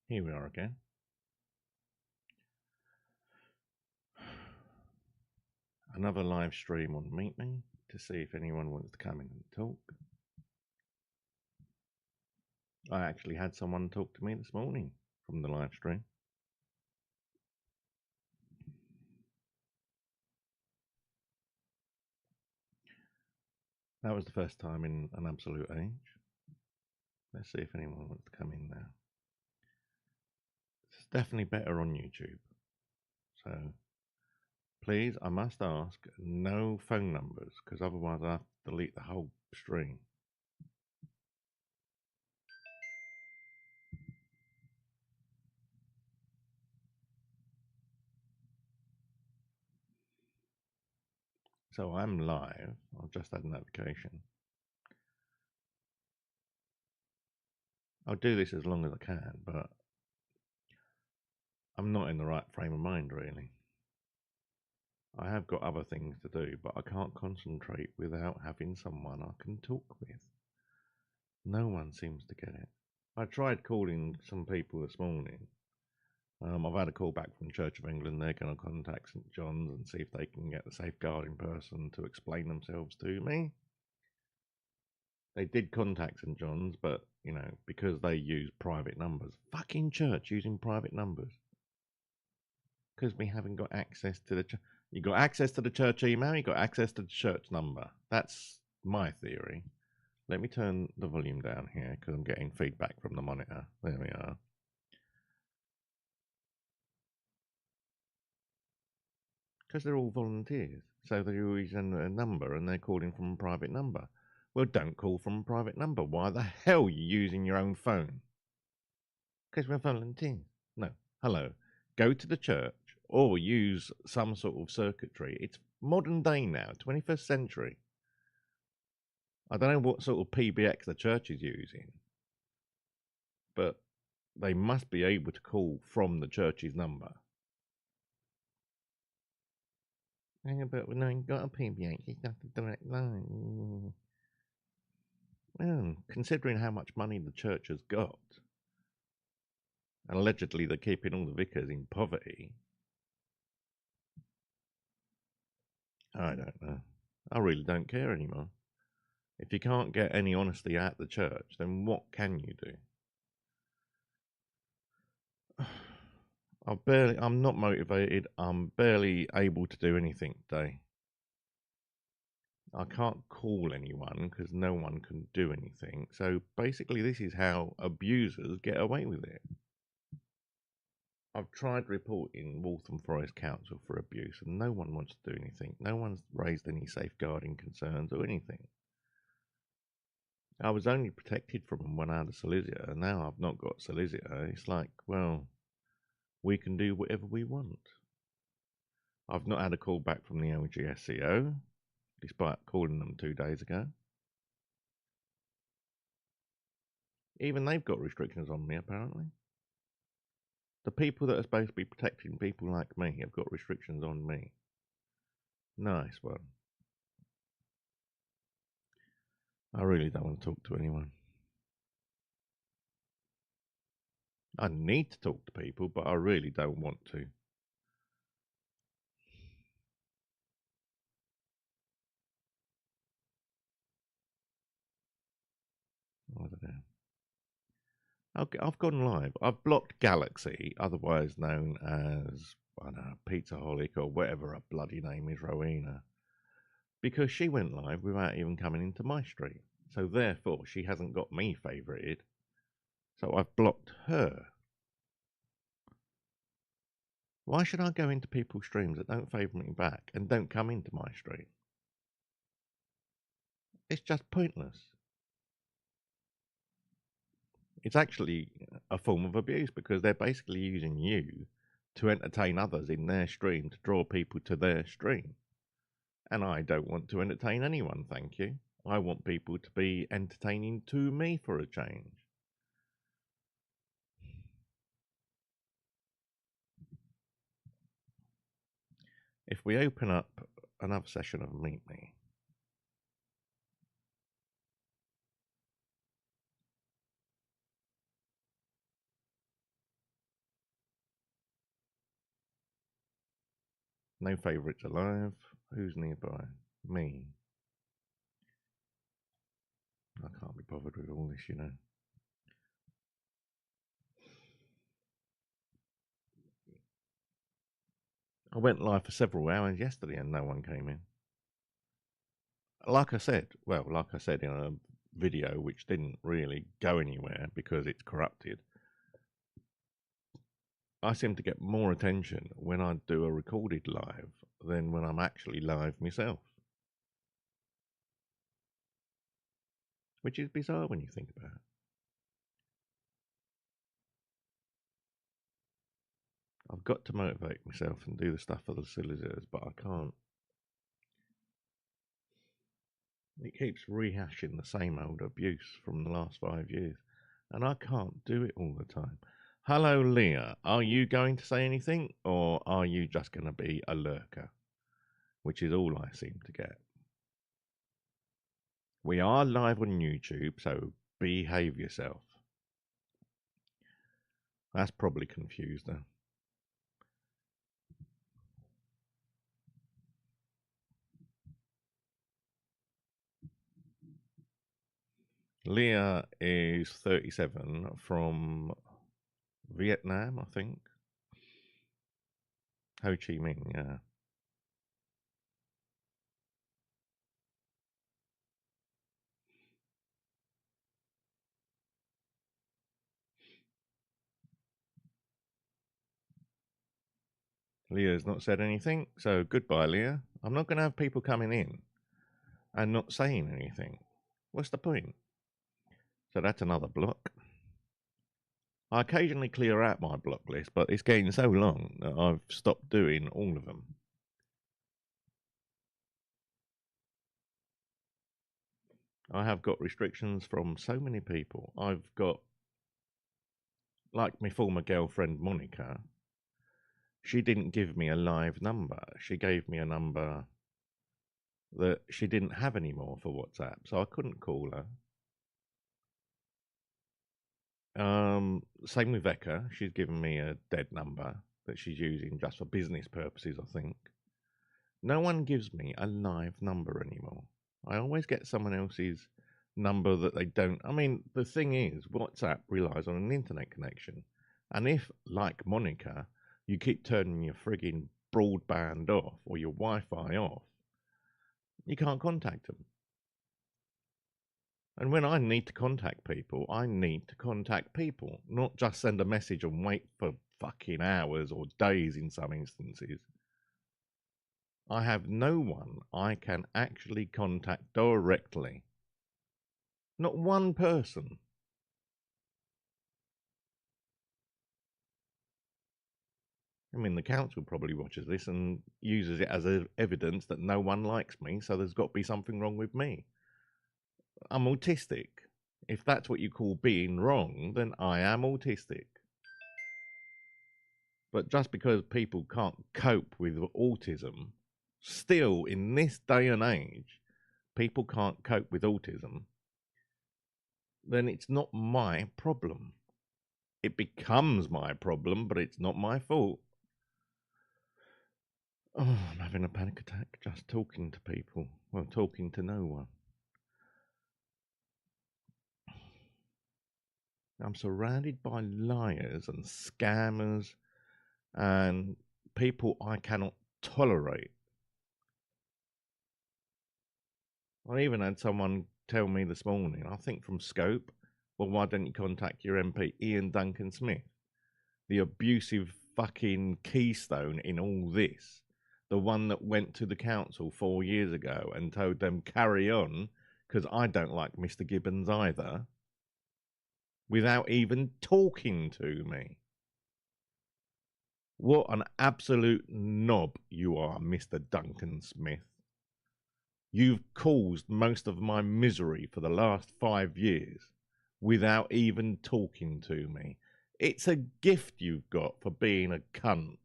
Here we are again. Another live stream on meetme to see if anyone wants to come in and talk. I actually had someone talk to me this morning from the live stream. That was the first time in an absolute age. Let's see if anyone wants to come in now. It's definitely better on YouTube. So please, I must ask, no phone numbers, because otherwise I have to delete the whole stream. So I'm live. I've just had a notification. I'll do this as long as I can, but I'm not in the right frame of mind, really. I have got other things to do, but I can't concentrate without having someone I can talk with. No one seems to get it. I tried calling some people this morning. I've had a call back from Church of England. They're going to contact St John's and see if they can get the safeguarding person to explain themselves to me. They did contact St John's, but, you know, because they use private numbers. Fucking church using private numbers. Because we haven't got access to the church. You got access to the church email, you got access to the church number. That's my theory. Let me turn the volume down here because I'm getting feedback from the monitor. There we are. Because they're all volunteers. So they're using a number and they're calling from a private number. Well, don't call from a private number. Why the hell are you using your own phone? Because we're volunteers. No. Hello. Go to the church or use some sort of circuitry. It's modern day now, 21st century. I don't know what sort of PBX the church is using, but they must be able to call from the church's number. Yeah, but we ain't got a PBX, it's not a direct line. Well, considering how much money the church has got, and allegedly they're keeping all the vicars in poverty, I don't know. I really don't care anymore. If you can't get any honesty at the church, then what can you do? I'm not motivated. I'm barely able to do anything today. I can't call anyone because no one can do anything. So basically, this is how abusers get away with it. I've tried reporting Waltham Forest Council for abuse and no one wants to do anything. No one's raised any safeguarding concerns or anything. I was only protected from them when I had a solicitor, and now I've not got a solicitor. It's like, well, we can do whatever we want. I've not had a call back from the LGSCO, despite calling them 2 days ago. Even they've got restrictions on me, apparently. The people that are supposed to be protecting people like me have got restrictions on me. Nice one. I really don't want to talk to anyone. I need to talk to people, but I really don't want to. I don't know. I've gone live. I've blocked Galaxy, otherwise known as, I don't know, Pizzaholic or whatever her bloody name is, Rowena, because she went live without even coming into my stream. So therefore, she hasn't got me favorited. So I've blocked her. Why should I go into people's streams that don't favour me back and don't come into my stream? It's just pointless. It's actually a form of abuse because they're basically using you to entertain others in their stream to draw people to their stream. And I don't want to entertain anyone, thank you. I want people to be entertaining to me for a change. If we open up another session of Meet Me, No favourites alive. Who's nearby? Me. I can't be bothered with all this, you know. I went live for several hours yesterday and no one came in. Like I said in a video which didn't really go anywhere because it's corrupted, I seem to get more attention when I do a recorded live than when I'm actually live myself. Which is bizarre when you think about it. I've got to motivate myself and do the stuff for the solicitors, but I can't. It keeps rehashing the same old abuse from the last 5 years, and I can't do it all the time. Hello, Leah. Are you going to say anything, or are you just going to be a lurker? Which is all I seem to get. We are live on YouTube, so behave yourself. That's probably confused her. Leah is 37 from Vietnam, I think. Ho Chi Minh, yeah. Leah's not said anything, so goodbye, Leah. I'm not going to have people coming in and not saying anything. What's the point? So that's another block. I occasionally clear out my block list, but it's getting so long that I've stopped doing all of them. I have got restrictions from so many people. I've got, like my former girlfriend Monica, she didn't give me a live number. She gave me a number that she didn't have anymore for WhatsApp, so I couldn't call her. Same with Becca. She's given me a dead number that she's using just for business purposes, I think. No one gives me a live number anymore. I always get someone else's number that they don't. I mean, the thing is, WhatsApp relies on an internet connection. And if, like Monica, you keep turning your frigging broadband off or your Wi Fi off, you can't contact them. And when I need to contact people, I need to contact people, not just send a message and wait for fucking hours or days in some instances. I have no one I can actually contact directly. Not one person. I mean, the council probably watches this and uses it as evidence that no one likes me, so there's got to be something wrong with me. I'm autistic. If that's what you call being wrong, then I am autistic. But just because people can't cope with autism, still in this day and age, people can't cope with autism, then it's not my problem. It becomes my problem, but it's not my fault. Oh, I'm having a panic attack just talking to people. Well, talking to no one. I'm surrounded by liars and scammers and people I cannot tolerate. I even had someone tell me this morning, I think from Scope, well, why don't you contact your MP, Ian Duncan Smith? The abusive fucking keystone in all this. The one that went to the council 4 years ago and told them carry on, because I don't like Mr. Gibbons either, without even talking to me. What an absolute knob you are, Mr. Duncan Smith. You've caused most of my misery for the last 5 years without even talking to me. It's a gift you've got for being a cunt.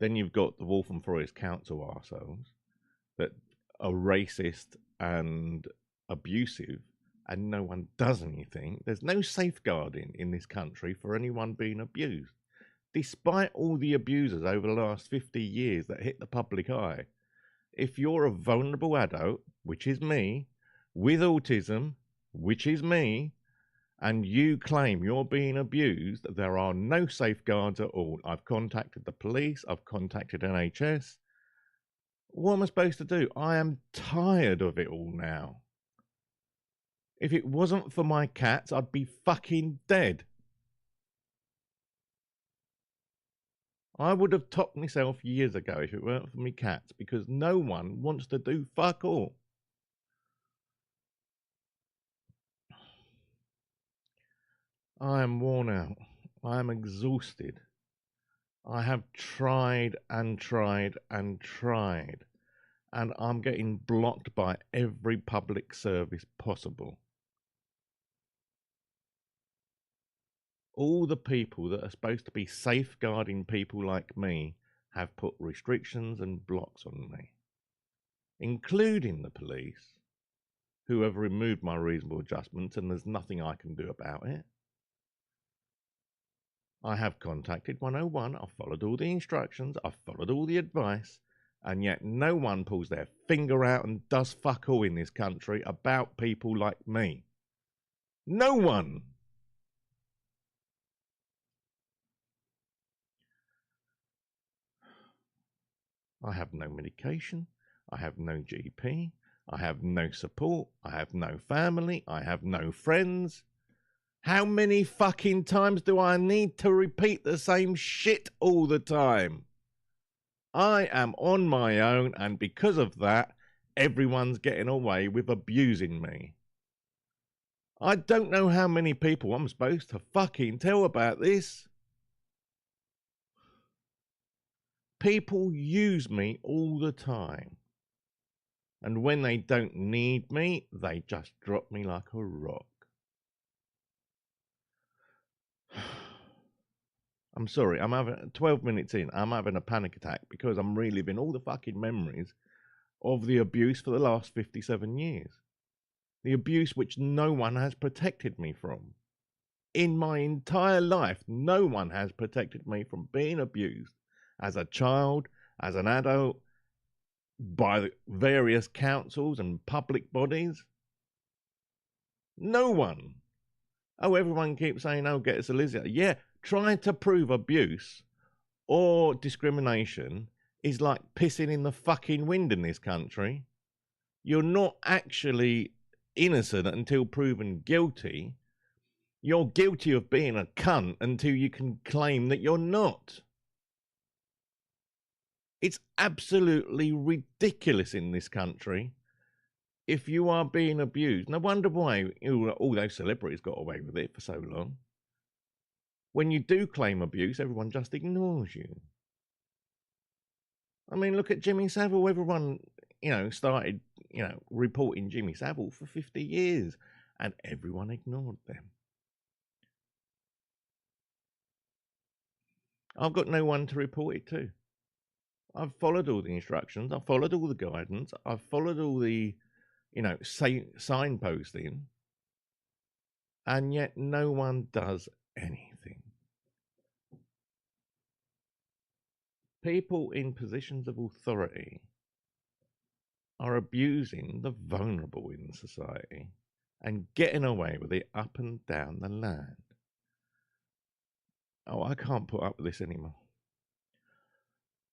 Then you've got the Waltham Forest Council arseholes that are racist and abusive, and no one does anything. There's no safeguarding in this country for anyone being abused. despite all the abusers over the last 50 years that hit the public eye, if you're a vulnerable adult, which is me, with autism, which is me, and you claim you're being abused, there are no safeguards at all. I've contacted the police, I've contacted NHS. What am I supposed to do? I am tired of it all now. If it wasn't for my cats, I'd be fucking dead. I would have topped myself years ago if it weren't for me cats, because no one wants to do fuck all. I am worn out. I am exhausted. I have tried and tried and tried, and I'm getting blocked by every public service possible. All the people that are supposed to be safeguarding people like me have put restrictions and blocks on me, including the police, who have removed my reasonable adjustments, and there's nothing I can do about it. I have contacted 101, I've followed all the instructions, I've followed all the advice, and yet no one pulls their finger out and does fuck all in this country about people like me. No one! I have no medication, I have no GP, I have no support, I have no family, I have no friends. How many fucking times do I need to repeat the same shit all the time? I am on my own, and because of that, everyone's getting away with abusing me. I don't know how many people I'm supposed to fucking tell about this. People use me all the time. And when they don't need me, they just drop me like a rock. I'm sorry, I'm having 12 minutes in, I'm having a panic attack because I'm reliving all the fucking memories of the abuse for the last 57 years. The abuse which no one has protected me from. In my entire life, no one has protected me from being abused as a child, as an adult, by the various councils and public bodies. No one. Oh, everyone keeps saying, oh, get a solicitor. Yeah, trying to prove abuse or discrimination is like pissing in the fucking wind in this country. You're not actually innocent until proven guilty. You're guilty of being a cunt until you can claim that you're not. It's absolutely ridiculous in this country. If you are being abused, no wonder why all those celebrities got away with it for so long. When you do claim abuse, everyone just ignores you. I mean, look at Jimmy Savile. Everyone, started, reporting Jimmy Savile for 50 years, and everyone ignored them. I've got no one to report it to. I've followed all the instructions. I've followed all the guidance. I've followed all the, signposting. And yet no one does anything. People in positions of authority are abusing the vulnerable in society and getting away with it up and down the land. Oh, I can't put up with this anymore.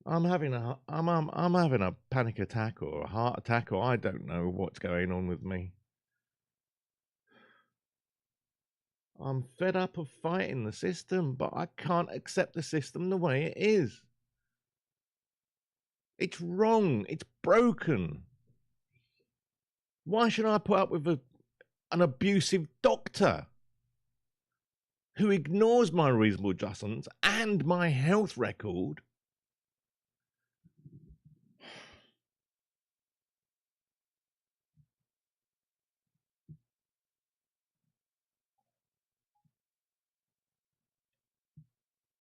I'm having a panic attack or a heart attack, or I don't know what's going on with me. I'm fed up of fighting the system, but I can't accept the system the way it is. It's wrong. It's broken. Why should I put up with an abusive doctor who ignores my reasonable adjustments and my health record